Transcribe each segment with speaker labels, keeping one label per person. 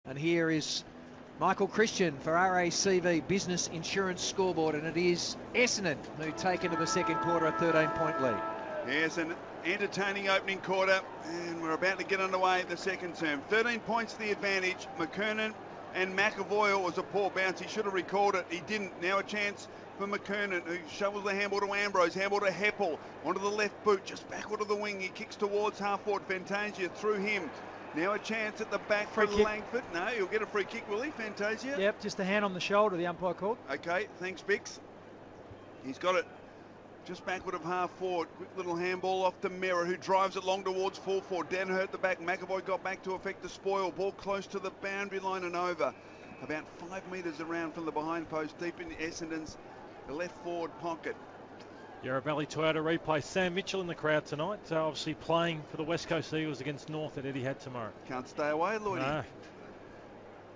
Speaker 1: And here is Michael Christian for RACV Business Insurance Scoreboard, and it is Essendon who take into the second quarter a 13-point lead.
Speaker 2: Yes, an entertaining opening quarter, and we're about to get underway the second term. 13 points the advantage. McKernan and McAvoy, was a poor bounce. He should have recalled it. He didn't. Now a chance for McKernan, who shovels the handball to Ambrose. Handball to Heppel. Onto the left boot, just back onto the wing. He kicks towards half-forward. Fantasia through him. Now a chance at the back for Langford. No, he'll get a free kick, will he, Fantasia?
Speaker 3: Yep, just a hand on the shoulder, the umpire called.
Speaker 2: Okay, thanks, Bix. He's got it just backward of half forward. Quick little handball off to Merritt, who drives it long towards full forward. Dan hurt the back. McAvoy got back to effect the spoil. Ball close to the boundary line and over. About 5 metres around from the behind post, deep in Essendon's left forward pocket.
Speaker 4: Yarra Valley Toyota replay. Sam Mitchell in the crowd tonight, obviously playing for the West Coast Eagles against North at Etihad tomorrow.
Speaker 2: Can't stay away, Lloydie.
Speaker 4: No.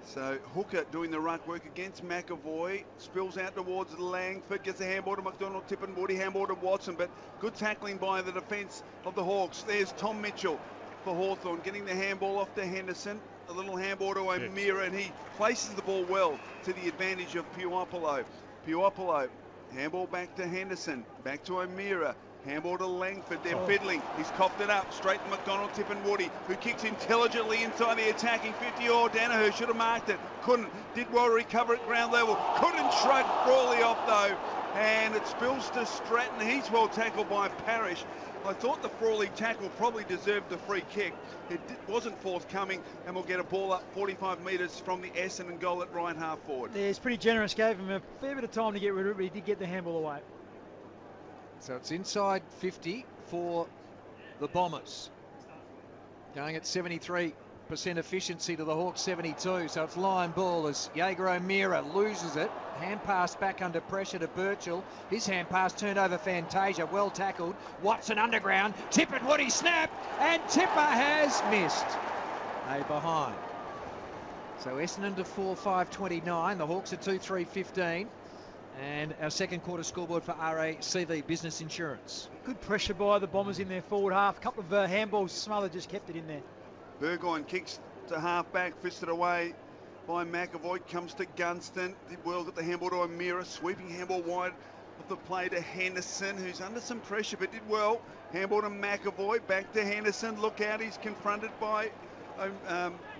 Speaker 2: So Hooker doing the ruck work against McAvoy, spills out towards Langford, gets a handball to McDonald, Tippin Woody, handball to Watson, but good tackling by the defence of the Hawks. There's Tom Mitchell for Hawthorn, getting the handball off to Henderson, a little handball to O'Meara, and he places the ball well to the advantage of Puopolo. Puopolo, handball back to Henderson, back to O'Meara. Handball to Langford, they're fiddling. He's coughed it up, straight to McDonald, Tippin Woody, who kicks intelligently inside the attacking 50. Danaher should have marked it, couldn't. Did well to recover at ground level, couldn't. Shrug Frawley off though, and it spills to Stratton. He's well tackled by Parrish. I thought the Frawley tackle probably deserved the free kick. It wasn't forthcoming, and we'll get a ball up 45 metres from the Essendon goal at right half forward.
Speaker 3: Yeah, it's pretty generous, gave him a fair bit of time to get rid of it, but he did get the handball away.
Speaker 1: So it's inside 50 for the Bombers. Going at 73% efficiency to the Hawks 72. So it's line ball as Jaeger O'Meara loses it. Hand pass back under pressure to Birchall. His hand pass turned over Fantasia. Well tackled. Watson underground. Tippin Woody snap. And Tipper has missed. A behind. So Essendon to 4-5-29. The Hawks are 2-3-15. And our second quarter scoreboard for RACV Business Insurance.
Speaker 3: Good pressure by the Bombers in their forward half. A couple of handballs, Smother just kept it in there.
Speaker 2: Burgoyne kicks to half back, fisted away by McAvoy. Comes to Gunston. Did well, got the handball to O'Meara. Sweeping handball wide of the play to Henderson, who's under some pressure but did well. Handball to McAvoy. Back to Henderson. Look out, he's confronted by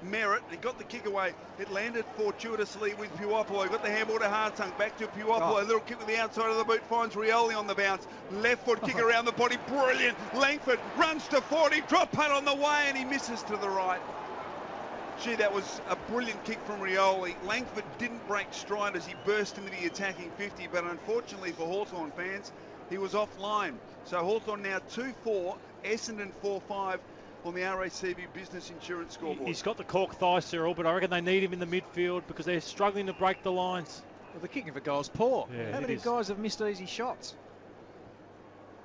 Speaker 2: Merritt. He got the kick away. It landed fortuitously with Puopolo. Got the handball to Hartung. Back to Puopolo. A little kick with the outside of the boot. Finds Rioli on the bounce. Left foot kick around the body. Brilliant. Langford runs to 40. Drop punt on the way and he misses to the right. Gee, that was a brilliant kick from Rioli. Langford didn't break stride as he burst into the attacking 50, but unfortunately for Hawthorn fans, he was offline. So Hawthorn now 2-4, Essendon 4-5 on the RACV Business Insurance scoreboard.
Speaker 4: He's got the cork thigh, Cyril, but I reckon they need him in the midfield because they're struggling to break the lines.
Speaker 1: Well, the kicking for goal's poor.
Speaker 4: Yeah,
Speaker 1: how many guys have missed easy shots?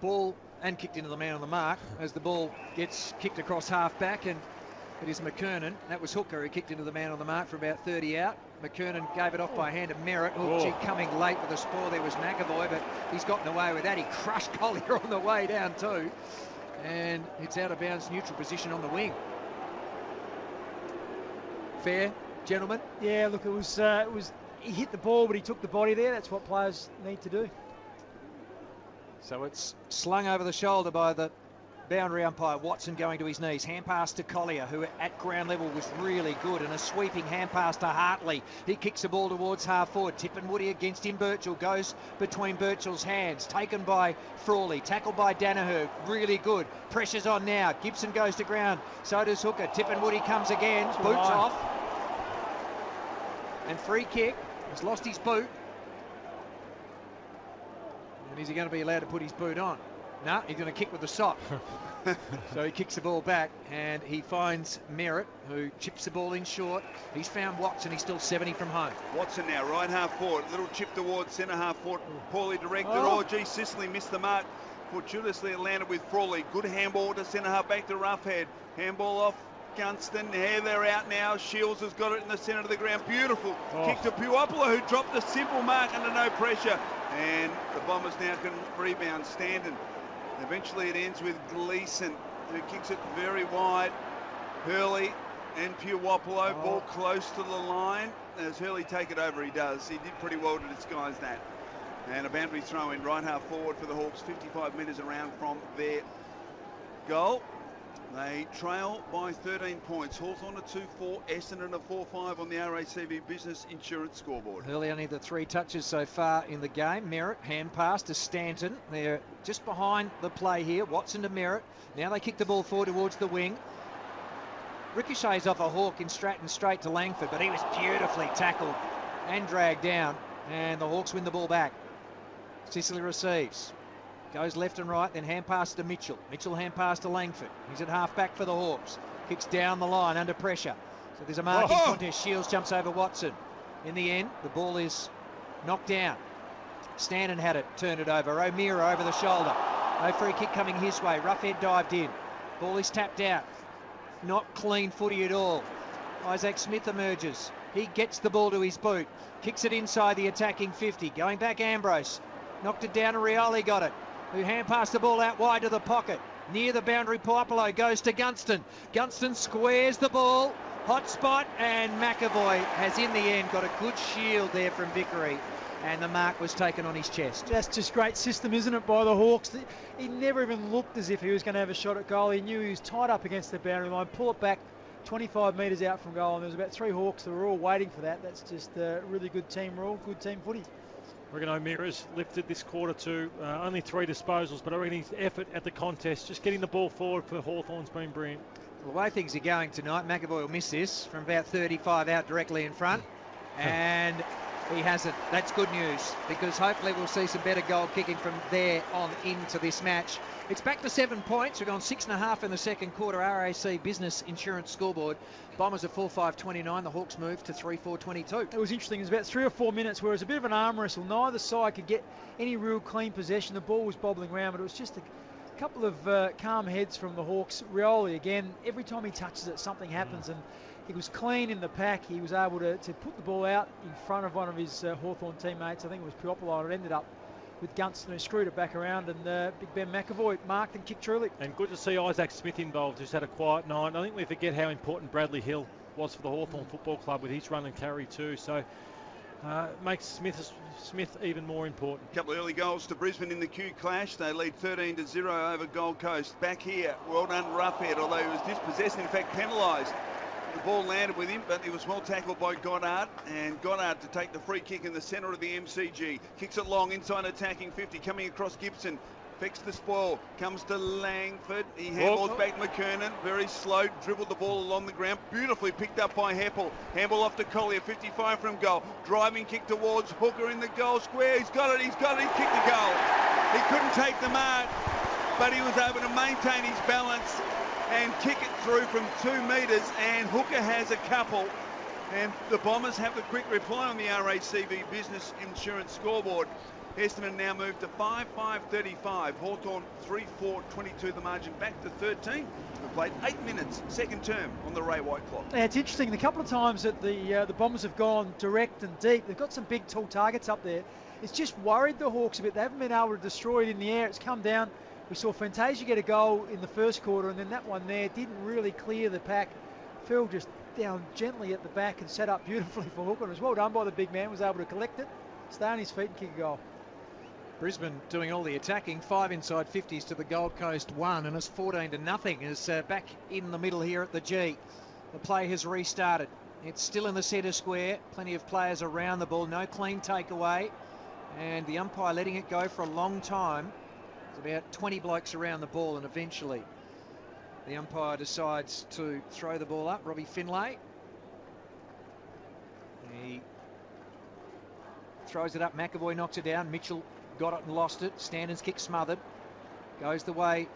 Speaker 1: Ball and kicked into the man on the mark as the ball gets kicked across half back, and it is McKernan. That was Hooker who kicked into the man on the mark for about 30 out. McKernan gave it off by hand to Merritt. Gee, coming late with the spoil there was McAvoy, but he's gotten away with that. He crushed Collier on the way down too. And it's out of bounds, neutral position on the wing. Fair, gentlemen?
Speaker 3: Yeah, look, it was he hit the ball, but he took the body there. That's what players need to do.
Speaker 1: So it's slung over the shoulder by the boundary umpire. Watson going to his knees. Hand pass to Collier, who at ground level was really good, and a sweeping hand pass to Hartley. He kicks the ball towards half forward. Tippin Woody against him. Birchall goes between Birchall's hands. Taken by Frawley. Tackled by Danaher. Really good. Pressure's on now. Gibson goes to ground. So does Hooker. Tippin Woody comes again. Boots off. And free kick. He's lost his boot. And is he going to be allowed to put his boot on? No, he's going to kick with the sock. So he kicks the ball back and he finds Merritt, who chips the ball in short. He's found Watson. He's still 70 from home.
Speaker 2: Watson now, right half forward. Little chip towards centre half forward. Poorly directed. Gee, Sicily missed the mark. Fortuitously it landed with Frawley. Good handball to centre half back to Roughhead. Handball off Gunston. Here they're out now. Shields has got it in the centre of the ground. Beautiful kick to Puopolo, who dropped a simple mark under no pressure. And the Bombers now can rebound. Standen. Eventually it ends with Gleeson, who kicks it very wide. Hurley and Puwapolo, ball close to the line. As Hurley take it over, he does. He did pretty well to disguise that. And a boundary throw in right half forward for the Hawks, 55 metres around from their goal. They trail by 13 points. Hawthorn a 2-4, Essendon a 4-5 on the RACV Business Insurance scoreboard.
Speaker 1: Hurley only the 3 touches so far in the game. Merritt, hand pass to Stanton. They're just behind the play here. Watson to Merritt. Now they kick the ball forward towards the wing. Ricochets off a Hawk in Stratton straight to Langford, but he was beautifully tackled and dragged down, and the Hawks win the ball back. Sicily receives. Goes left and right, then hand pass to Mitchell. Mitchell hand pass to Langford. He's at half back for the Hawks. Kicks down the line under pressure. So there's a marking contest. Shields jumps over Watson. In the end, the ball is knocked down. Stanton had it, turned it over. O'Meara over the shoulder. No free kick coming his way. Roughhead dived in. Ball is tapped out. Not clean footy at all. Isaac Smith emerges. He gets the ball to his boot. Kicks it inside the attacking 50. Going back Ambrose. Knocked it down and Rioli got it. Who hand passed the ball out wide to the pocket. Near the boundary, Puwapolo goes to Gunston. Gunston squares the ball. Hot spot, and McAvoy has in the end got a good shield there from Vickery. And the mark was taken on his chest.
Speaker 3: That's just great system, isn't it, by the Hawks? He never even looked as if he was going to have a shot at goal. He knew he was tied up against the boundary line. Pull it back 25 metres out from goal, and there was about 3 Hawks that were all waiting for that. That's just a really good team rule, good team footy.
Speaker 4: I reckon O'Meara's lifted this quarter to only 3 disposals, but I reckon his effort at the contest, just getting the ball forward for Hawthorn's been brilliant.
Speaker 1: Well, the way things are going tonight, McAvoy will miss this from about 35 out directly in front, and he hasn't. That's good news, because hopefully we'll see some better goal kicking from there on into this match. It's back to 7 points. We've gone 6.5 in the second quarter. RAC Business Insurance scoreboard. Bombers at 4-5-29. The Hawks moved to 3-4-22.
Speaker 3: It was interesting. It was about 3 or 4 minutes where it was a bit of an arm wrestle. Neither side could get any real clean possession. The ball was bobbling around, but it was just a couple of calm heads from the Hawks. Rioli, again, every time he touches it, something happens, and he was clean in the pack. He was able to put the ball out in front of one of his Hawthorn teammates. I think it was Puwapolo, and it ended up with Gunston, who screwed it back around, and Big Ben McAvoy marked and kicked truly.
Speaker 4: And good to see Isaac Smith involved, who's had a quiet night. I think we forget how important Bradley Hill was for the Hawthorn Football Club with his run and carry too. So makes Smith even more important.
Speaker 2: A couple of early goals to Brisbane in the Q clash. They lead 13-0 over Gold Coast. Back here, well done Roughhead, although he was dispossessed, in fact penalised. The ball landed with him, but he was well tackled by Goddard, and Goddard to take the free kick in the centre of the MCG. Kicks it long inside attacking 50, coming across Gibson. Affects the spoil, comes to Langford. He handballs back McKernan, very slow, dribbled the ball along the ground. Beautifully picked up by Heppel. Handball off to Collier, 55 from goal. Driving kick towards Hooker in the goal square. He's got it, he kicked the goal. He couldn't take the mark, but he was able to maintain his balance and kick it through from 2 metres, and Hooker has a couple, and the Bombers have the quick reply on the RACV Business Insurance scoreboard. Essendon now moved to 5-5-35. Hawthorn 3-4-22 the margin, back to 13. We've played 8 minutes, second term on the Ray White clock.
Speaker 3: Yeah, it's interesting. The couple of times that the Bombers have gone direct and deep, they've got some big tall targets up there. It's just worried the Hawks a bit. They haven't been able to destroy it in the air. It's come down. We saw Fantasia get a goal in the first quarter, and then that one there didn't really clear the pack. Phil just down gently at the back and set up beautifully for Hooker. It was well done by the big man, was able to collect it, stay on his feet and kick a goal.
Speaker 1: Brisbane doing all the attacking, 5 inside 50s to the Gold Coast 1, and it's 14-0 as back in the middle here at the G. The play has restarted. It's still in the centre square, plenty of players around the ball, no clean takeaway, and the umpire letting it go for a long time. There's about 20 blokes around the ball, and eventually the umpire decides to throw the ball up. Robbie Finlay. He throws it up. McAvoy knocks it down. Mitchell got it and lost it. Stanton's kick smothered. Goes the way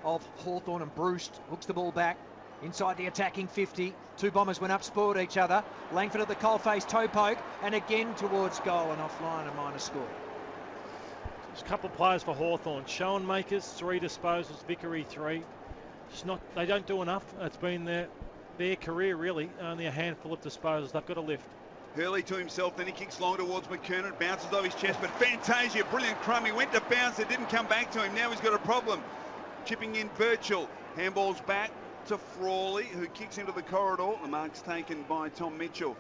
Speaker 1: of Hawthorn, and Bruce hooks the ball back inside the attacking 50. 2 Bombers went up, spoiled each other. Langford at the coalface, toe poke, and again towards goal and offline, a minor score.
Speaker 4: There's a couple of players for Hawthorn. Schoenmakers, 3 disposals, Vickery 3. They don't do enough. It's been their career really. Only a handful of disposals. They've got to lift.
Speaker 2: Hurley to himself, then he kicks long towards McKernan, bounces off his chest, but Fantasia, brilliant crumb. He went to bounce, it didn't come back to him. Now he's got a problem. Chipping in Birchall, handballs back to Frawley, who kicks into the corridor. The mark's taken by Tom Mitchell.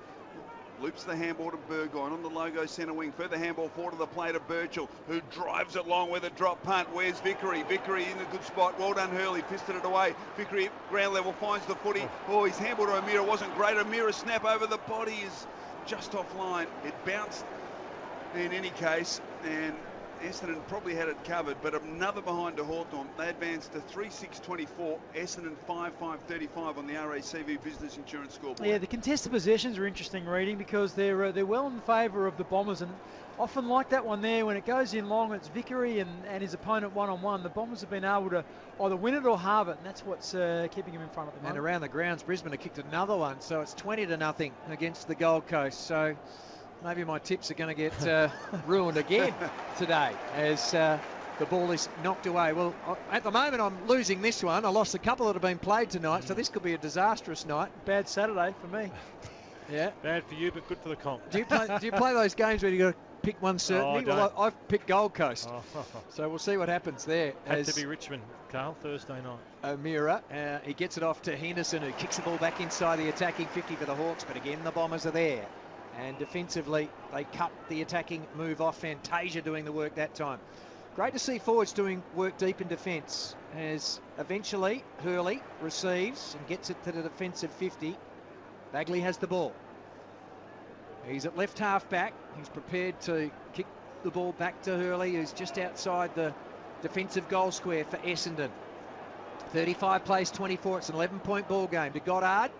Speaker 2: Loops the handball to Burgoyne on the logo centre wing. Further handball forward to the play to Birchall, who drives it long with a drop punt. Where's Vickery? Vickery in a good spot. Well done, Hurley. Fisted it away. Vickery at ground level finds the footy. Oh, his handball to O'Meara wasn't great. O'Meara snap over the body is just offline. It bounced in any case, and Essendon probably had it covered, but another behind to Hawthorn. They advanced to 3-6-24, Essendon 5-5-35 on the RACV Business Insurance scoreboard.
Speaker 3: Yeah, the contested possessions are interesting reading because they're well in favour of the Bombers, and often like that one there, when it goes in long, it's Vickery and his opponent one-on-one. The Bombers have been able to either win it or halve it, and that's what's keeping him in front at the moment.
Speaker 1: And around the grounds, Brisbane have kicked another one, so it's 20-0 against the Gold Coast. So maybe my tips are going to get ruined again today as the ball is knocked away. Well, at the moment I'm losing this one. I lost a couple that have been played tonight, so this could be a disastrous night.
Speaker 3: Bad Saturday for me.
Speaker 1: Yeah.
Speaker 4: Bad for you, but good for the comp.
Speaker 1: Do you play those games where you got to pick one certainty?
Speaker 4: Oh,
Speaker 1: well, I've picked Gold Coast.
Speaker 4: Oh.
Speaker 1: So we'll see what happens there.
Speaker 4: Had to be Richmond, Carl, Thursday night.
Speaker 1: O'Meara, he gets it off to Henderson, who kicks the ball back inside the attacking 50 for the Hawks, but again the Bombers are there. And defensively, they cut the attacking move off. Fantasia doing the work that time. Great to see forwards doing work deep in defence, as eventually Hurley receives and gets it to the defensive 50. Bagley has the ball. He's at left half back. He's prepared to kick the ball back to Hurley, who's just outside the defensive goal square for Essendon. 35 plays 24. It's an 11-point ball game to Goddard.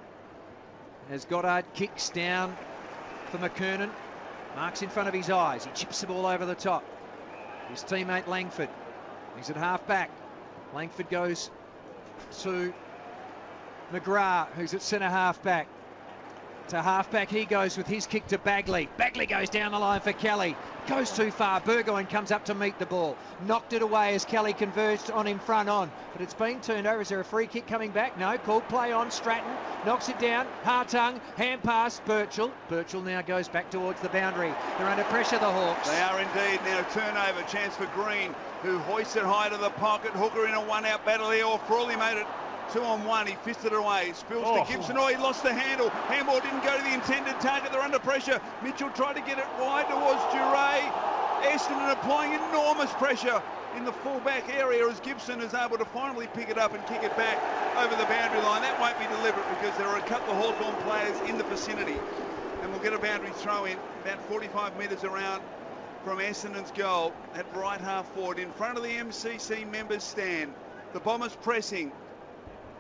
Speaker 1: As Goddard kicks down for McKernan, marks in front of his eyes. He chips the ball over the top. His teammate Langford, he's at half back. Langford goes to McGrath, who's at centre half back. To half back he goes with his kick to Bagley. Bagley goes down the line for Kelly. Goes too far. Burgoyne comes up to meet the ball. Knocked it away as Kelly converged on him front on. But it's been turned over. Is there a free kick coming back? No. Called play on. Stratton knocks it down. Hartung. Hand pass. Birchall. Birchall now goes back towards the boundary. They're under pressure, the Hawks.
Speaker 2: They are indeed. Now turnover. Chance for Green, who hoists it high to the pocket. Hooker in a one-out battle here. Or Frawley made it 2-on-1. He fisted it away. Spills to Gibson. Oh, he lost the handle. Handball didn't go to the intended target. They're under pressure. Mitchell tried to get it wide towards Duray. Essendon applying enormous pressure in the full-back area as Gibson is able to finally pick it up and kick it back over the boundary line. That won't be deliberate because there are a couple of Hawthorn players in the vicinity. And we'll get a boundary throw in about 45 metres around from Essendon's goal at right half forward in front of the MCC members stand. The Bombers pressing.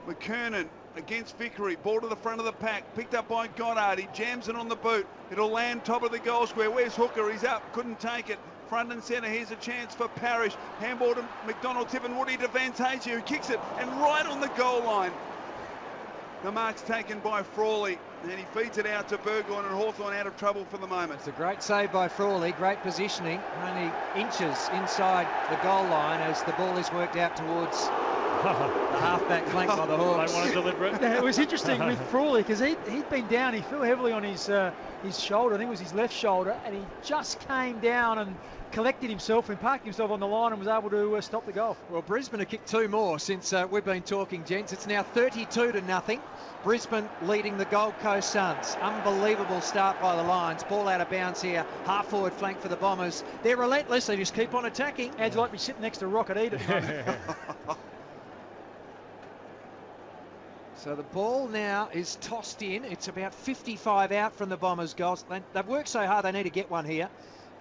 Speaker 2: McKernan against Vickery. Ball to the front of the pack. Picked up by Goddard. He jams it on the boot. It'll land top of the goal square. Where's Hooker? He's up. Couldn't take it. Front and centre. Here's a chance for Parrish. Handball to McDonald. Tippin Woody to Fantasia, who kicks it. And right on the goal line. The mark's taken by Frawley. And he feeds it out to Burgoyne, and Hawthorn out of trouble for the moment.
Speaker 1: It's a great save by Frawley. Great positioning. Only inches inside the goal line as the ball is worked out towards the half-back flank by the Hawks.
Speaker 4: They want to deliver it.
Speaker 3: It was interesting with Frawley because he'd been down. He fell heavily on his shoulder. I think it was his left shoulder, and he just came down and collected himself and parked himself on the line and was able to stop the goal.
Speaker 1: Well, Brisbane have kicked two more since we've been talking, gents. It's now 32-0. Brisbane leading the Gold Coast Suns. Unbelievable start by the Lions. Ball out of bounds here. Half forward flank for the Bombers. They're relentless. They just keep on attacking.
Speaker 3: How'd you like me sitting next to Rocket Eat at the moment?
Speaker 1: So the ball now is tossed in. It's about 55 out from the Bombers' goals. They've worked so hard they need to get one here.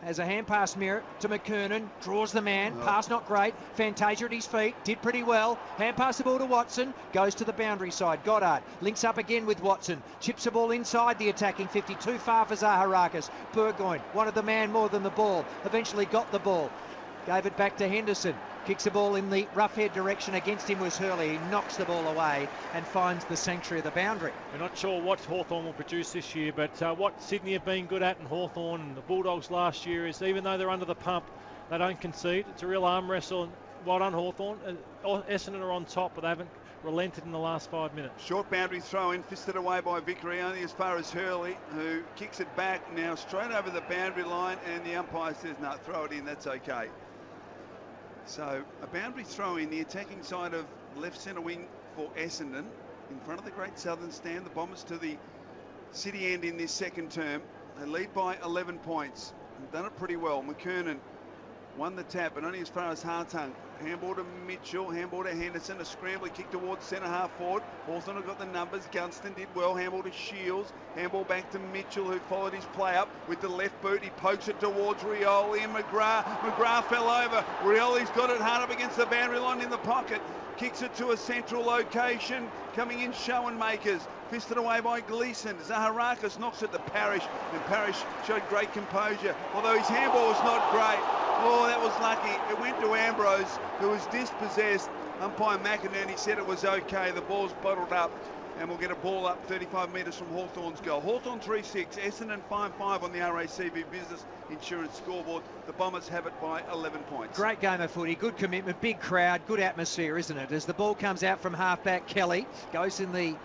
Speaker 1: As a hand pass Merritt to McKernan, draws the man, pass not great, Fantasia at his feet, did pretty well, hand pass the ball to Watson, goes to the boundary side, Goddard links up again with Watson, chips the ball inside the attacking 50, too far for Zaharakis. Burgoyne wanted the man more than the ball, eventually got the ball, gave it back to Henderson. Kicks the ball in the rough head direction. Against him was Hurley. He knocks the ball away and finds the sanctuary of the boundary.
Speaker 4: We're not sure what Hawthorn will produce this year, but what Sydney have been good at, and Hawthorn and the Bulldogs last year, is even though they're under the pump, they don't concede. It's a real arm wrestle. And well done, Hawthorn. Essendon are on top, but they haven't relented in the last 5 minutes.
Speaker 2: Short boundary throw in, fisted away by Vickery, only as far as Hurley, who kicks it back now straight over the boundary line, and the umpire says, no, throw it in, that's okay. So a boundary throw in the attacking side of left centre wing for Essendon. in front of the Great Southern Stand. The Bombers to the city end in this second term. They lead by 11 points. They've done it pretty well. McKernan won the tap, but only as far as Hawthorn. Handball to Mitchell, handball to Henderson, a scrambling kick towards centre half forward. Hawthorn have got the numbers. Gunston did well. Handball to Shields. Handball back to Mitchell, who followed his play up with the left boot. He pokes it towards Rioli and McGrath. McGrath fell over. Rioli's got it hard up against the boundary line in the pocket. Kicks it to a central location. Coming in, Schoenmakers. Fisted away by Gleeson. Zaharakis knocks it to Parrish, and Parrish showed great composure, although his handball was not great. Oh, that was lucky. It went to Ambrose, who was dispossessed. Umpire McInerney said it was okay. The ball's bottled up, and we'll get a ball up 35 metres from Hawthorn's goal. Hawthorn 3-6, Essendon 5-5 on the RACV Business Insurance scoreboard. The Bombers have it by 11 points.
Speaker 1: Great game of footy, good commitment, big crowd, good atmosphere, isn't it? As the ball comes out from halfback Kelly, goes in the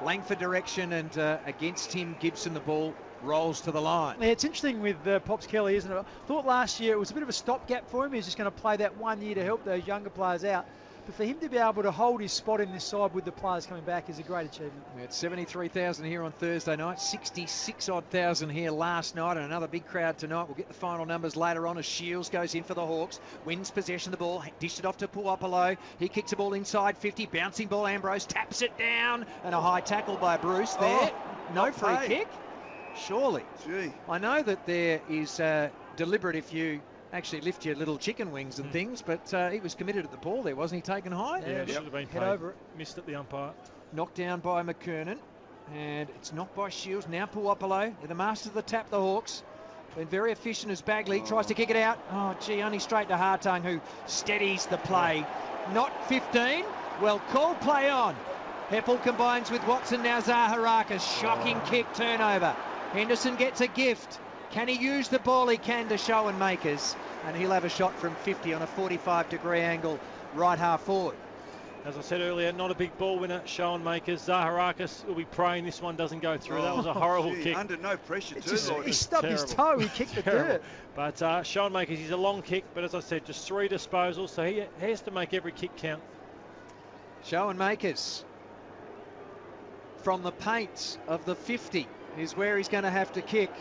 Speaker 1: Langford direction, and against him, Gibson, the ball rolls to the line.
Speaker 3: Yeah, it's interesting with Pops Kelly, isn't it? I thought last year it was a bit of a stopgap for him. He was just going to play that 1 year to help those younger players out. But for him to be able to hold his spot in this side with the players coming back is a great achievement.
Speaker 1: We had 73,000 here on Thursday night, 66-odd thousand here last night, and another big crowd tonight. We'll get the final numbers later on as Shields goes in for the Hawks, wins possession of the ball, dished it off to Puopolo. He kicks the ball inside 50, bouncing ball, Ambrose taps it down, and a high tackle by Bruce there. No free kick, surely.
Speaker 2: Gee.
Speaker 1: I know that there is deliberate if you actually lift your little chicken wings and things, but he was committed at the ball there, wasn't he? Taken high?
Speaker 4: Yeah, it should have been
Speaker 3: Head
Speaker 4: paid.
Speaker 3: over it.
Speaker 4: Missed it, the umpire.
Speaker 1: Knocked down by McKernan, and it's knocked by Shields. Now Puopolo, they're the masters of the tap, the Hawks. Been very efficient as Bagley tries to kick it out. Oh, gee, only straight to Hartung, who steadies the play. Not 15. Well, called play on. Heppel combines with Watson, now Zaharakis. Shocking kick, turnover. Henderson gets a gift. Can he use the ball? He can to Schoenmakers, and he'll have a shot from 50 on a 45-degree angle right half forward.
Speaker 4: As I said earlier, not a big ball winner, Schoenmakers. Zaharakis will be praying this one doesn't go through. That was a horrible kick.
Speaker 2: Under no pressure too,
Speaker 3: He stubbed his toe, he kicked the dirt.
Speaker 4: But Schoenmakers, he's a long kick, but as I said, just 3 disposals, so he has to make every kick count.
Speaker 1: Schoenmakers from the paint of the 50 is where he's going to have to kick.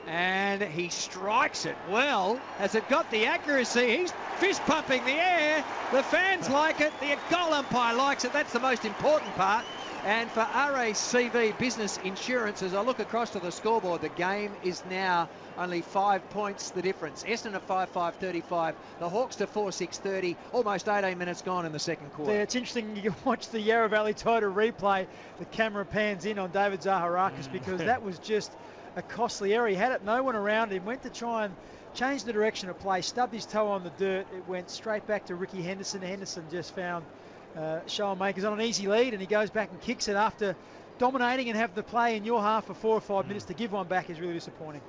Speaker 1: And he strikes it well. Has it got the accuracy? He's fist pumping the air. The fans like it. The goal umpire likes it. That's the most important part. And for RACV Business Insurance, as I look across to the scoreboard, the game is now only 5 points the difference. Essendon at 5-5-35. The Hawks to 4-6-30. Almost 18 minutes gone in the second quarter.
Speaker 3: Yeah, it's interesting. You can watch the Yarra Valley Total replay. The camera pans in on David Zaharakis because that was just a costly error. He had it, no one around him, went to try and change the direction of play, stubbed his toe on the dirt. It went straight back to Ricky Henderson. Henderson just found Schoenmakers on an easy lead, and he goes back and kicks it after dominating and have the play in your half for 4 or 5 minutes. To give one back is really disappointing.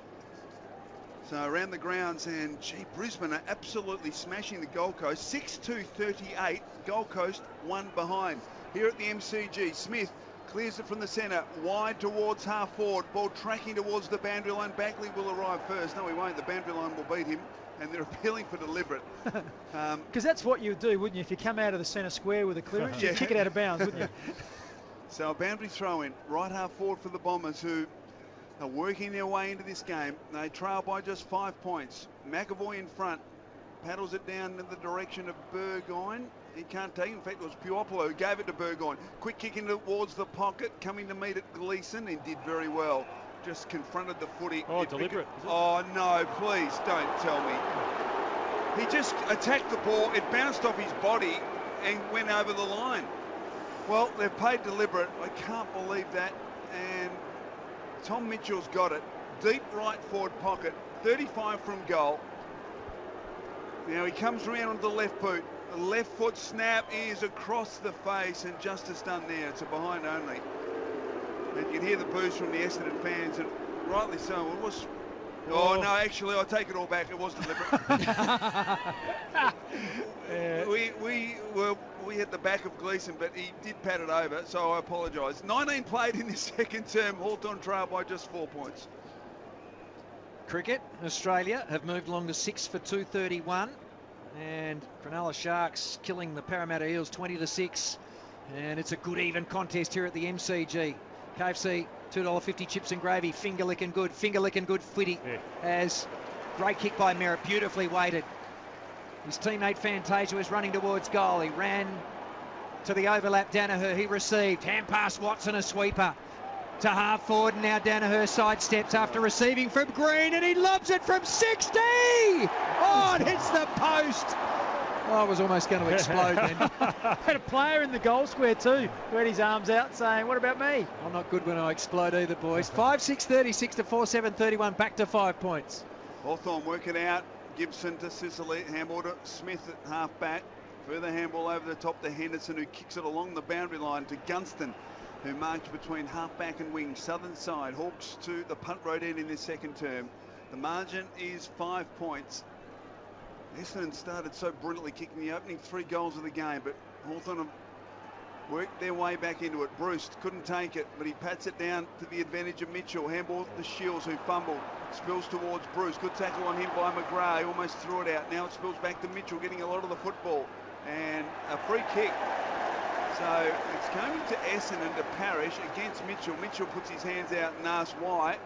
Speaker 2: So around the grounds, and gee, Brisbane are absolutely smashing the Gold Coast. 6-2-38, Gold Coast 1 behind. Here at the MCG, Smith clears it from the centre, wide towards half forward. Ball tracking towards the boundary line. Bagley will arrive first. No, he won't. The boundary line will beat him, and they're appealing for deliberate.
Speaker 3: Because that's what you would do, wouldn't you? If you come out of the centre square with a clearance, you'd kick it out of bounds, wouldn't you?
Speaker 2: So a boundary throw in, right half forward for the Bombers, who are working their way into this game. They trail by just 5 points. McAvoy in front, paddles it down in the direction of Burgoyne. He can't take it. In fact, it was Puopolo who gave it to Burgoyne. Quick kick in towards the pocket, coming to meet it Gleeson, and did very well. Just confronted the footy.
Speaker 4: Oh, deliberate.
Speaker 2: Oh, no, please don't tell me. He just attacked the ball. It bounced off his body and went over the line. Well, they've paid deliberate. I can't believe that. And Tom Mitchell's got it. Deep right forward pocket, 35 from goal. Now he comes around on the left boot. The left foot snap is across the face, and justice done there. It's a behind only. And you can hear the boos from the Essendon fans, and rightly so. It was. Oh no, actually, I take it all back. It was deliberate. We hit the back of Gleeson, but he did pat it over, so I apologise. 19 played in this second term. Hawthorn trail by just 4 points.
Speaker 1: Cricket, Australia have moved along to 6 for 231. And Cronulla Sharks killing the Parramatta Eels 20-6 And it's a good even contest here at the MCG. KFC, $2.50 chips and gravy. Finger licking good footy.
Speaker 4: Yeah.
Speaker 1: As great kick by Merritt, beautifully weighted. His teammate Fantasia was running towards goal. He ran to the overlap. Danaher, he received. Hand pass Watson, a sweeper to half forward. And now Danaher sidesteps after receiving from Green, and he lobs it from 60. Oh, it hits the post. Oh, it was almost going to explode then.
Speaker 3: Had a player in the goal square too who had his arms out saying, "What about me?"
Speaker 1: I'm not good when I explode either, boys. 5-6-36 to 4-7-31, back to 5 points.
Speaker 2: Hawthorn work it out. Gibson to Sicily, handball to Smith at half back. Further handball over the top to Henderson, who kicks it along the boundary line to Gunston, who marks between half back and wing. Southern side, Hawks to the punt road end in this second term. The margin is 5 points. Essendon started so brilliantly, kicking the opening 3 goals of the game, but Hawthorn have worked their way back into it. Bruce couldn't take it, but he pats it down to the advantage of Mitchell. Handball to Shields, who fumbled. Spills towards Bruce. Good tackle on him by McGrath. He almost threw it out. Now it spills back to Mitchell, getting a lot of the football. And a free kick. So it's coming to Essendon to Parrish against Mitchell. Mitchell puts his hands out and asks why.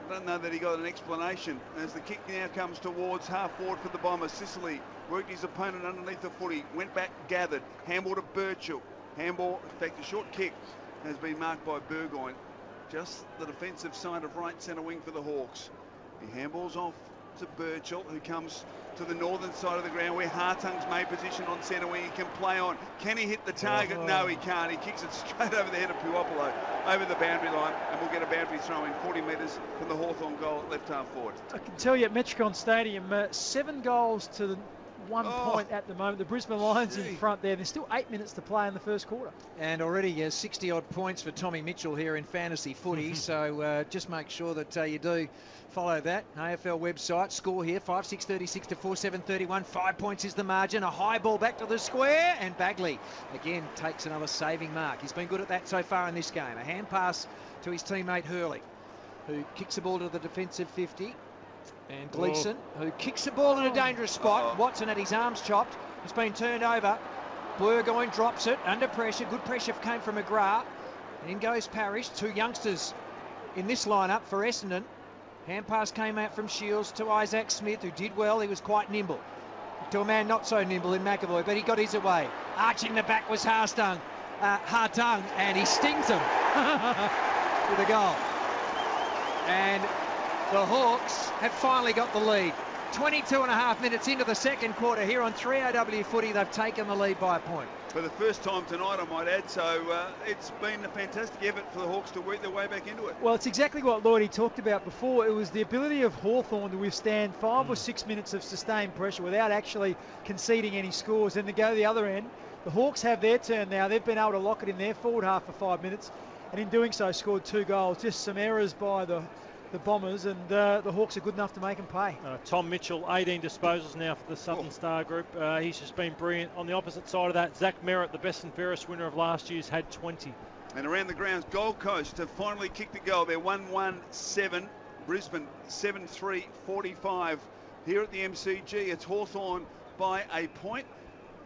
Speaker 2: I don't know that he got an explanation. As the kick now comes towards half forward for the Bombers. Sicily worked his opponent underneath the footy. Went back, gathered. Handball to Birchall. Handball, in fact, a short kick has been marked by Burgoyne. Just the defensive side of right centre wing for the Hawks. He handballs off to Birchall, who comes to the northern side of the ground where Hartung's made position on centre wing. He can play on. Can he hit the target? No, he can't. He kicks it straight over the head of Puopolo, over the boundary line, and we'll get a boundary throw in 40 metres from the Hawthorn goal at left half forward.
Speaker 3: I can tell you at Metricon Stadium, 7 goals to the 1 point at the moment. The Brisbane Lions in front there. There's still 8 minutes to play in the first quarter.
Speaker 1: And already 60-odd points for Tommy Mitchell here in fantasy footy. So just make sure that you do follow that. AFL website. Score here, 5-6-36 to 4-7-31. 5 points is the margin. A high ball back to the square. And Bagley, again, takes another saving mark. He's been good at that so far in this game. A hand pass to his teammate Hurley, who kicks the ball to the defensive 50. And Gleeson, who kicks the ball in a dangerous spot. Watson had his arms chopped. It's been turned over. Burgoyne drops it under pressure. Good pressure came from McGrath. And in goes Parrish. 2 youngsters in this lineup for Essendon. Hand pass came out from Shields to Isaac Smith, who did well. He was quite nimble. To a man not so nimble in McAvoy, but he got his away. Arching the back was Hartung, and he stings him with a goal. And the Hawks have finally got the lead. 22.5 minutes into the second quarter here on 3AW footy. They've taken the lead by a point.
Speaker 2: For the first time tonight, I might add. So it's been a fantastic effort for the Hawks to work their way back into it.
Speaker 3: Well, it's exactly what Lloydie talked about before. It was the ability of Hawthorn to withstand 5 or 6 minutes of sustained pressure without actually conceding any scores. And to go the other end, the Hawks have their turn now. They've been able to lock it in their forward half for 5 minutes, and in doing so scored 2 goals. Just some errors by the Bombers, and the Hawks are good enough to make them pay.
Speaker 4: Tom Mitchell, 18 disposals now for the Southern Star group. He's just been brilliant. On the opposite side of that, Zach Merritt, the best and fairest winner of last year's, had 20.
Speaker 2: And around the grounds, Gold Coast have finally kicked the goal. They're 1-1-7. Brisbane 7-3-45. Here at the MCG, it's Hawthorn by a point.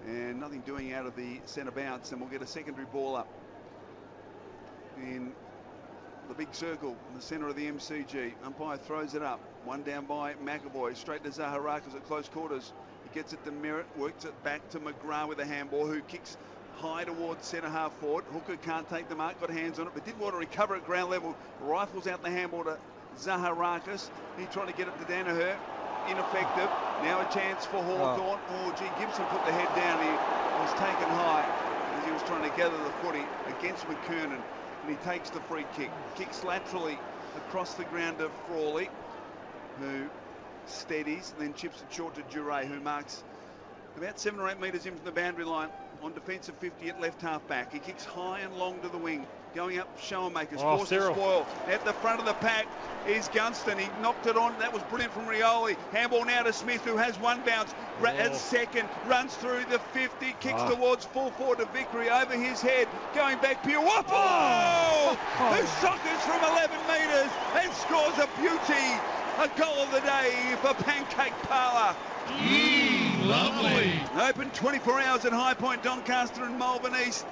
Speaker 2: And nothing doing out of the centre bounce. And we'll get a secondary ball up in the big circle in the centre of the MCG. Umpire throws it up. One down by McAvoy. Straight to Zaharakis at close quarters. He gets it to Merritt. Works it back to McGrath with a handball, who kicks high towards centre half forward. Hooker can't take the mark. Got hands on it, but didn't want to recover at ground level. Rifles out the handball to Zaharakis. He tried to get it to Danaher. Ineffective. Now a chance for Hawthorn. Gibson put the head down. He was taken high as he was trying to gather the footy against McKernan. And he takes the free kick. Kicks laterally across the ground to Frawley, who steadies, and then chips it short to Duray, who marks about 7 or 8 metres in from the boundary line on defensive 50 at left half back. He kicks high and long to the wing. Going up Schoenmakers, forced to spoil. At the front of the pack is Gunston. He knocked it on. That was brilliant from Rioli. Handball now to Smith, who has one bounce. At second, runs through the 50, kicks towards full forward to Vickery, over his head. Going back, Puopolo, who sockets from 11 metres and scores a beauty. A goal of the day for Pancake Parlour.
Speaker 5: Lovely.
Speaker 2: Open 24 hours at High Point, Doncaster and Melbourne East.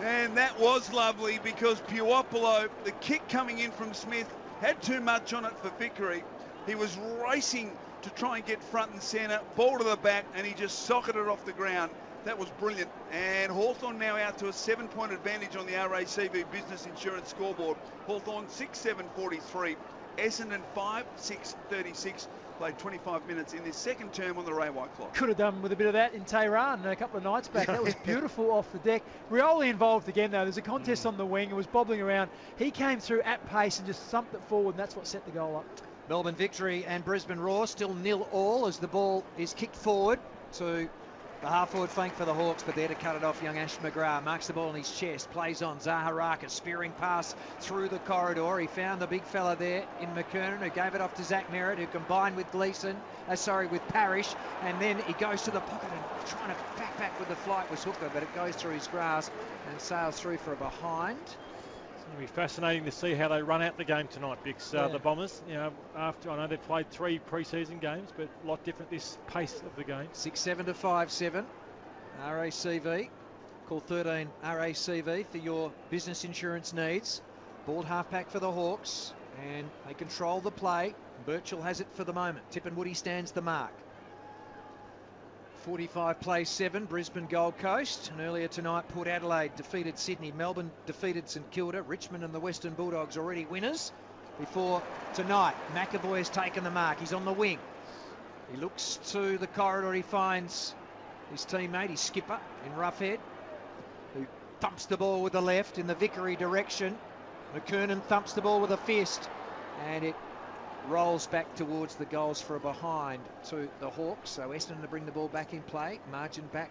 Speaker 2: And that was lovely because Puopolo, the kick coming in from Smith, had too much on it for Vickery. He was racing to try and get front and centre, ball to the back, and he just socketed it off the ground. That was brilliant. And Hawthorn now out to a 7-point advantage on the RACV Business Insurance scoreboard. Hawthorn 6-7-43, Essendon 5-6-36. Played 25 minutes in this second term on the Ray White clock.
Speaker 3: Could have done with a bit of that in Tehran a couple of nights back. That was beautiful off the deck. Rioli involved again, though. There's a contest on the wing. It was bobbling around. He came through at pace and just thumped it forward, and that's what set the goal up.
Speaker 1: Melbourne Victory and Brisbane Roar still 0-0 as the ball is kicked forward to the half-forward flank for the Hawks, but there to cut it off, young Ash McGrath marks the ball in his chest, plays on Zaharaka, spearing pass through the corridor. He found the big fella there in McKernan, who gave it off to Zach Merritt, who combined with with Parrish, and then he goes to the pocket and trying to back with the flight was Hooker, but it goes through his grasp and sails through for a behind.
Speaker 4: It'll be fascinating to see how they run out the game tonight, Bix. The Bombers, after I know they've played 3 pre-season games, but a lot different this pace of the game.
Speaker 1: 6-7 to 5-7. RACV. Call 13 RACV for your business insurance needs. Bald halfback for the Hawks, and they control the play. Birchall has it for the moment. Tippenwoody stands the mark. 45 plays 7, Brisbane Gold Coast, and earlier tonight Port Adelaide defeated Sydney, Melbourne defeated St Kilda, Richmond and the Western Bulldogs already winners. Before tonight, McAvoy has taken the mark, he's on the wing. He looks to the corridor, he finds his teammate, his skipper in Roughhead, who thumps the ball with the left in the Vickery direction. McKernan thumps the ball with a fist, and it rolls back towards the goals for a behind to the Hawks. So Essendon to bring the ball back in play. Margin back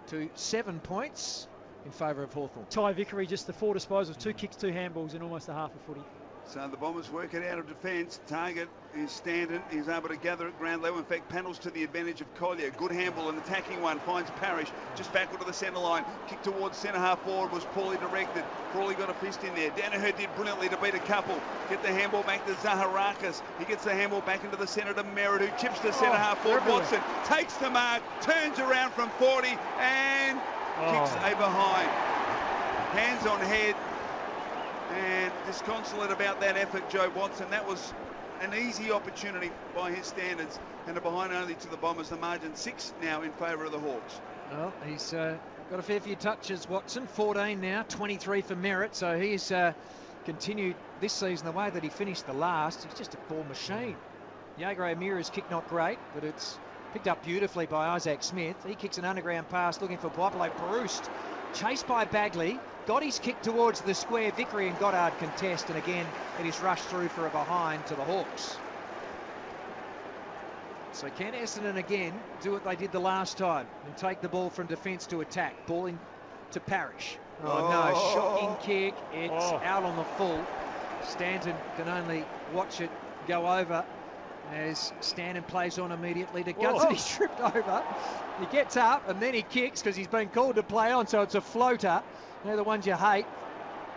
Speaker 1: to 7 points in favour of Hawthorn.
Speaker 3: Ty Vickery, just the 4 disposals, 2 kicks, 2 handballs in almost a half a footy.
Speaker 2: So the Bombers work it out of defence. Target is Stanton. He's able to gather at ground level. In fact, panels to the advantage of Collier. Good handball, an attacking one. Finds Parrish just backward to the centre line. Kick towards centre half forward was poorly directed. Crawley got a fist in there. Danaher did brilliantly to beat a couple. Get the handball back to Zaharakis. He gets the handball back into the centre to Merritt, who chips to centre half forward. Watson takes the mark, turns around from 40 and kicks a behind. Hands on head. And disconsolate about that effort, Joe Watson. That was an easy opportunity by his standards, and a behind only to the Bombers. The margin 6 now in favour of the Hawks.
Speaker 1: Well, he's got a fair few touches, Watson. 14 now, 23 for Merritt. So he's continued this season the way that he finished the last. He's just a ball machine. Jaeger O'Meara's kick not great, but it's picked up beautifully by Isaac Smith. He kicks an underground pass looking for Puopolo. Perust, chased by Bagley. Got his kick towards the square. Vickery and Goddard contest, and again it is rushed through for a behind to the Hawks. So can Essendon again do what they did the last time and take the ball from defence to attack? Ball in to Parrish. Oh no, shocking kick. It's out on the full. Stanton can only watch it go over as Stanton plays on immediately to Guns, and he's tripped over. He gets up and then he kicks because he's been called to play on, so it's a floater. They're the ones you hate.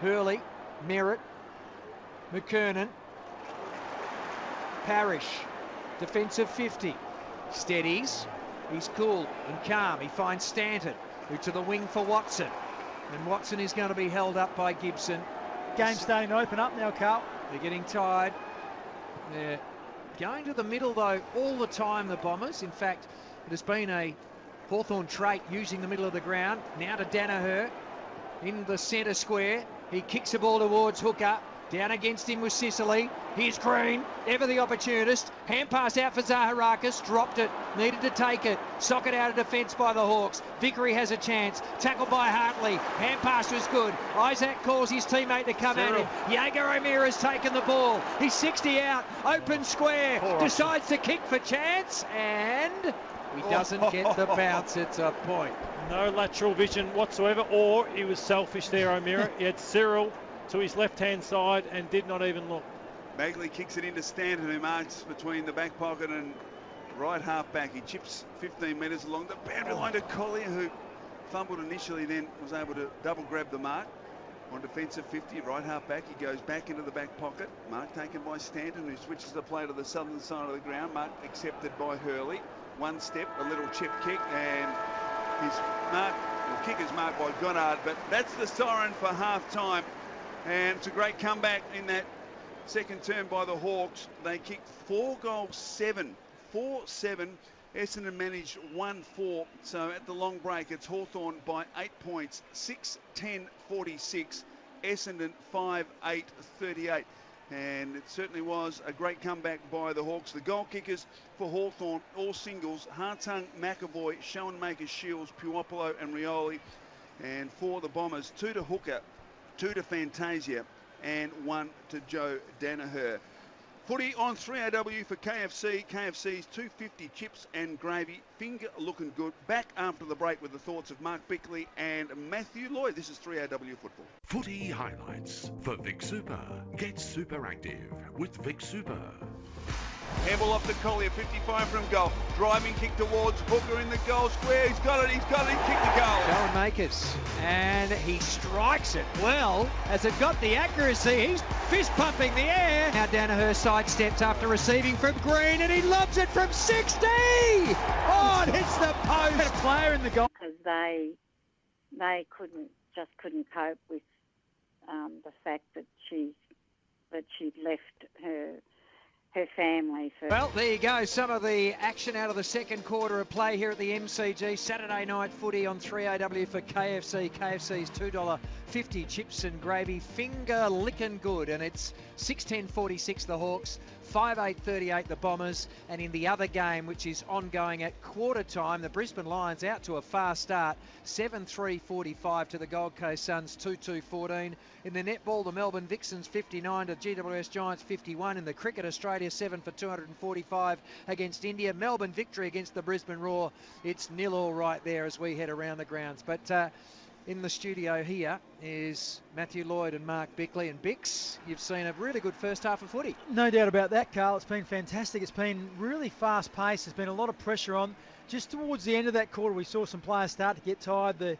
Speaker 1: Hurley, Merritt, McKernan, Parrish, defensive 50. Steadies. He's cool and calm. He finds Stanton, who to the wing for Watson. And Watson is going to be held up by Gibson.
Speaker 3: Game's starting to open up now, Carl.
Speaker 1: They're getting tired. They're going to the middle, though, all the time, the Bombers. In fact, it has been a Hawthorn trait using the middle of the ground. Now to Danaher. In the centre square, he kicks the ball towards Hooker. Down against him was Sicily. Here's Green, ever the opportunist. Hand pass out for Zaharakis. Dropped it, needed to take it. Socket out of defence by the Hawks. Vickery has a chance. Tackled by Hartley. Hand pass was good. Isaac calls his teammate to come at him. Jaeger O'Meara's taken the ball. He's 60 out. Open square. Decides to kick for chance. And he doesn't get the bounce. It's a point.
Speaker 4: No lateral vision whatsoever, or he was selfish there, O'Meara. He had Cyril to his left-hand side and did not even look.
Speaker 2: Bagley kicks it into Stanton, who marks between the back pocket and right half back. He chips 15 metres along the boundary line to Collier, who fumbled initially, then was able to double grab the mark. On defensive 50, right half back, he goes back into the back pocket. Mark taken by Stanton, who switches the play to the southern side of the ground. Mark accepted by Hurley. One step, a little chip kick, and his mark The kick is marked by Goddard, but that's the siren for half-time. And it's a great comeback in that second term by the Hawks. They kicked 4 goals, 7. 4-7. Essendon managed 1-4. So at the long break, it's Hawthorn by 8 points, 6-10-46. Essendon 5-8-38. And it certainly was a great comeback by the Hawks. The goal kickers for Hawthorn, all singles: Hartung, McAvoy, Schoenmaker, Shields, Puopolo and Rioli. And for the Bombers, 2 to Hooker, 2 to Fantasia and 1 to Joe Danaher. Footy on 3AW for KFC. KFC's 250 chips and gravy. Finger looking good. Back after the break with the thoughts of Mark Bickley and Matthew Lloyd. This is 3AW Football.
Speaker 5: Footy highlights for Vic Super. Get super active with Vic Super.
Speaker 2: Handball off to Collier, 55 from goal. Driving kick towards Hooker in the goal square. He's got it, he's kicked the goal.
Speaker 1: Darren Makers, and he strikes it well as it got the accuracy. He's fist pumping the air. Now Danaher sidesteps after receiving from Green, and he lobs it from 60. Oh, it hits the post.
Speaker 3: Had a player in the goal.
Speaker 6: Because they couldn't cope with the fact that she'd left her family.
Speaker 1: Well, there you go. Some of the action out of the second quarter of play here at the MCG. Saturday night footy on 3AW for KFC. KFC's $2.50 chips and gravy. Finger licking good. And it's 6-10-46 the Hawks, 5-8-38 the Bombers. And in the other game, which is ongoing at quarter time, the Brisbane Lions out to a fast start. 7-3-45 to the Gold Coast Suns, 2-2-14. In the netball, the Melbourne Vixens 59 to GWS Giants 51. In the cricket, Australia 7 for 245 against India. Melbourne victory against the Brisbane Roar. It's 0-0 right there as we head around the grounds. But in the studio here is Matthew Lloyd and Mark Bickley. And Bix, you've seen a really good first half of footy.
Speaker 3: No doubt about that, Carl. It's been fantastic. It's been really fast paced. There's been a lot of pressure on. Just towards the end of that quarter, we saw some players start to get tired. The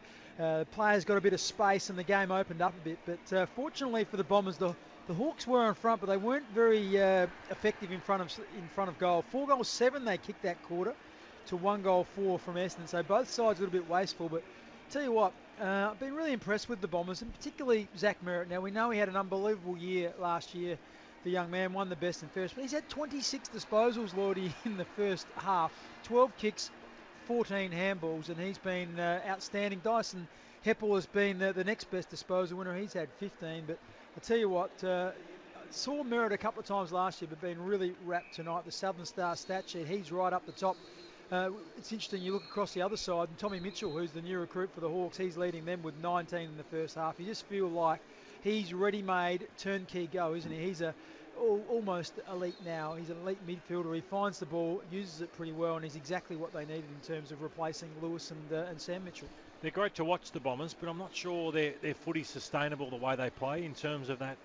Speaker 3: players got a bit of space and the game opened up a bit. But fortunately for the Bombers, the Hawks were in front, but they weren't very effective in front of goal. 4 goals 7 they kicked that quarter to 1 goal 4 from Essendon. So both sides a little bit wasteful. But tell you what, I've been really impressed with the Bombers, and particularly Zach Merritt. Now, we know he had an unbelievable year last year. The young man won the best and fairest, but he's had 26 disposals, Lordy, in the first half. 12 kicks, 14 handballs, and he's been outstanding. Dyson Heppel has been the next best disposal winner. He's had 15, but I tell you what, saw Merritt a couple of times last year, but been really wrapped tonight. The Southern Star stat sheet, he's right up the top. It's interesting, you look across the other side, and Tommy Mitchell, who's the new recruit for the Hawks, he's leading them with 19 in the first half. You just feel like he's ready-made turnkey go, isn't he? He's almost elite now. He's an elite midfielder. He finds the ball, uses it pretty well, and he's exactly what they needed in terms of replacing Lewis and Sam Mitchell.
Speaker 4: They're great to watch, the Bombers, but I'm not sure their footy's sustainable the way they play in terms of that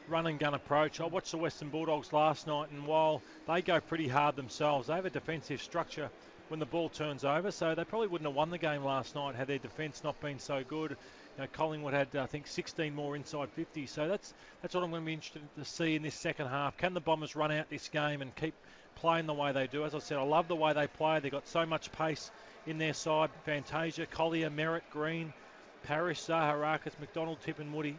Speaker 4: run and gun approach. I watched the Western Bulldogs last night, and while they go pretty hard themselves, they have a defensive structure when the ball turns over, so they probably wouldn't have won the game last night had their defence not been so good. You know, Collingwood had, I think, 16 more inside 50, so that's what I'm going to be interested to see in this second half. Can the Bombers run out this game and keep playing the way they do? As I said, I love the way they play. They've got so much pace in their side. Fantasia, Collier, Merritt, Green, Parrish, Zaharakis, McDonald, Tip and Woody.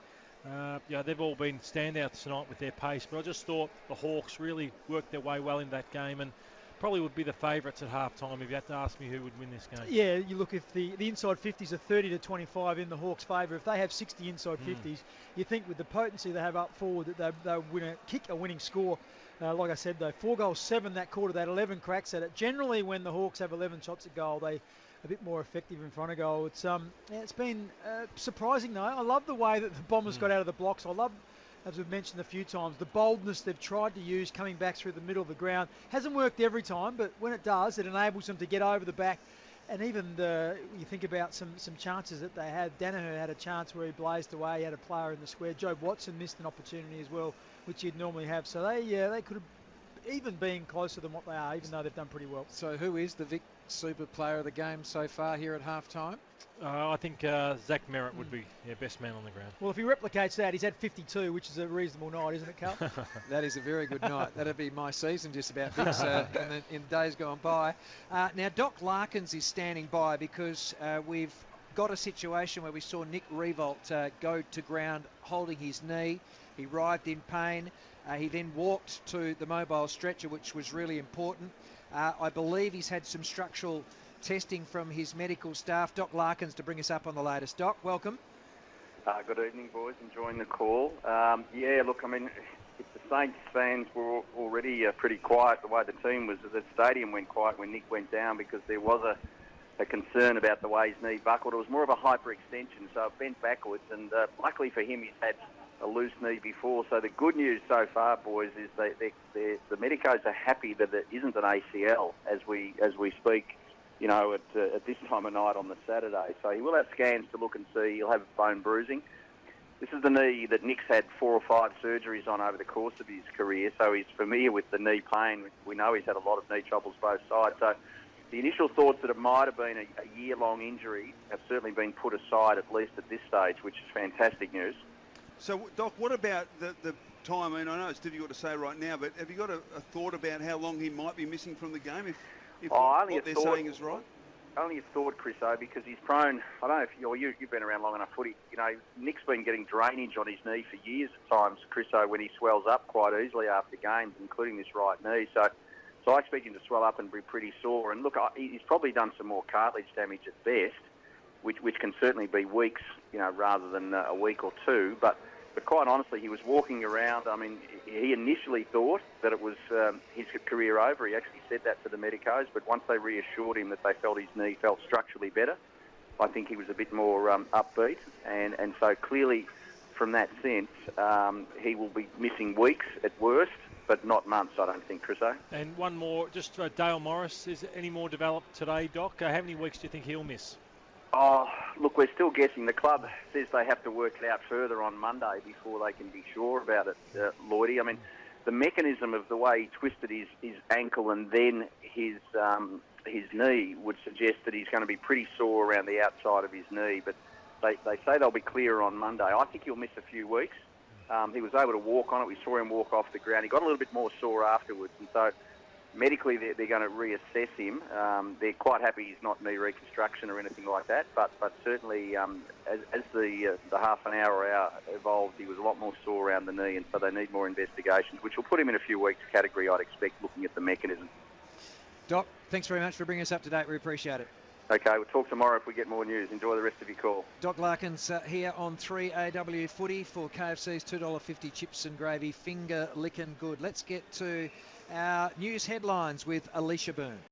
Speaker 4: They've all been standouts tonight with their pace, but I just thought the Hawks really worked their way well in that game and probably would be the favourites at half-time if you had to ask me who would win this game.
Speaker 3: Yeah, you look, if the inside 50s are 30-25 in the Hawks' favour, if they have 60 inside 50s, you think with the potency they have up forward that they'll kick a winning score. Like I said, though, 4 goals 7 that quarter, they had 11 cracks at it. Generally, when the Hawks have 11 shots at goal, they a bit more effective in front of goal. It's been surprising, though. I love the way that the Bombers got out of the blocks. I love, as we've mentioned a few times, the boldness they've tried to use coming back through the middle of the ground. Hasn't worked every time, but when it does, it enables them to get over the back. And even you think about some chances that they had. Danaher had a chance where he blazed away. He had a player in the square. Joe Watson missed an opportunity as well, which he'd normally have. So they could have even been closer than what they are, even though they've done pretty well.
Speaker 1: So who is the Vic Super player of the game so far here at half-time?
Speaker 4: I think Zach Merritt would be best man on the ground.
Speaker 3: Well, if he replicates that, he's had 52, which is a reasonable night, isn't it, Carl?
Speaker 1: That is a very good night. That'd be my season just about, Vince, in days gone by. Now, Doc Larkins is standing by because we've got a situation where we saw Nick Revolt go to ground holding his knee. He writhed in pain. He then walked to the mobile stretcher, which was really important. I believe he's had some structural testing from his medical staff. Doc Larkins to bring us up on the latest. Doc, welcome.
Speaker 7: Good evening, boys. Enjoying the call. Yeah, look, I mean, if the Saints fans were already pretty quiet, the way the team was, the stadium went quiet when Nick went down because there was a concern about the way his knee buckled. It was more of a hyperextension, so it bent backwards, and luckily for him, he's had a loose knee before. So the good news so far, boys, is the medicos are happy that it isn't an ACL as we speak, you know, at this time of night on the Saturday. So he will have scans to look and see. He'll have bone bruising. This is the knee that Nick's had 4 or 5 surgeries on over the course of his career, so he's familiar with the knee pain. We know he's had a lot of knee troubles both sides. So the initial thoughts that it might have been a year-long injury have certainly been put aside, at least at this stage, which is fantastic news.
Speaker 2: So, Doc, what about the time? I mean, I know it's difficult to say right now, but have you got a thought about how long he might be missing from the game if what they're saying is right?
Speaker 7: Only a thought, Chris, because he's prone. I don't know if you've been around long enough footy. You know, Nick's been getting drainage on his knee for years at times, Chris, when he swells up quite easily after games, including this right knee. So I expect him to swell up and be pretty sore. And look, he's probably done some more cartilage damage at best, which can certainly be weeks, you know, rather than a week or two. But quite honestly, he was walking around. I mean, he initially thought that it was his career over. He actually said that to the medicos, but once they reassured him that they felt his knee felt structurally better, I think he was a bit more upbeat. And so clearly, from that sense, he will be missing weeks at worst, but not months, I don't think, Chriso.
Speaker 4: And one more, just Dale Morris, is any more developed today, Doc? How many weeks do you think he'll miss?
Speaker 7: Oh, look, we're still guessing. The club says they have to work it out further on Monday before they can be sure about it, Lloydie. I mean, the mechanism of the way he twisted his ankle and then his knee would suggest that he's going to be pretty sore around the outside of his knee, but they say they'll be clearer on Monday. I think he'll miss a few weeks. He was able to walk on it. We saw him walk off the ground. He got a little bit more sore afterwards, and so medically they're going to reassess him. They're quite happy he's not knee reconstruction or anything like that, but certainly as the half an hour evolved, he was a lot more sore around the knee, and so they need more investigations, which will put him in a few weeks category, I'd expect, looking at the mechanism.
Speaker 1: Doc, thanks very much for bringing us up to date. We appreciate it.
Speaker 7: Okay, we'll talk tomorrow if we get more news. Enjoy the rest of your call.
Speaker 1: Doc Larkins here on 3AW Footy for KFC's $2.50 chips and gravy. Finger licking good. Let's get to our news headlines with Alicia Boone.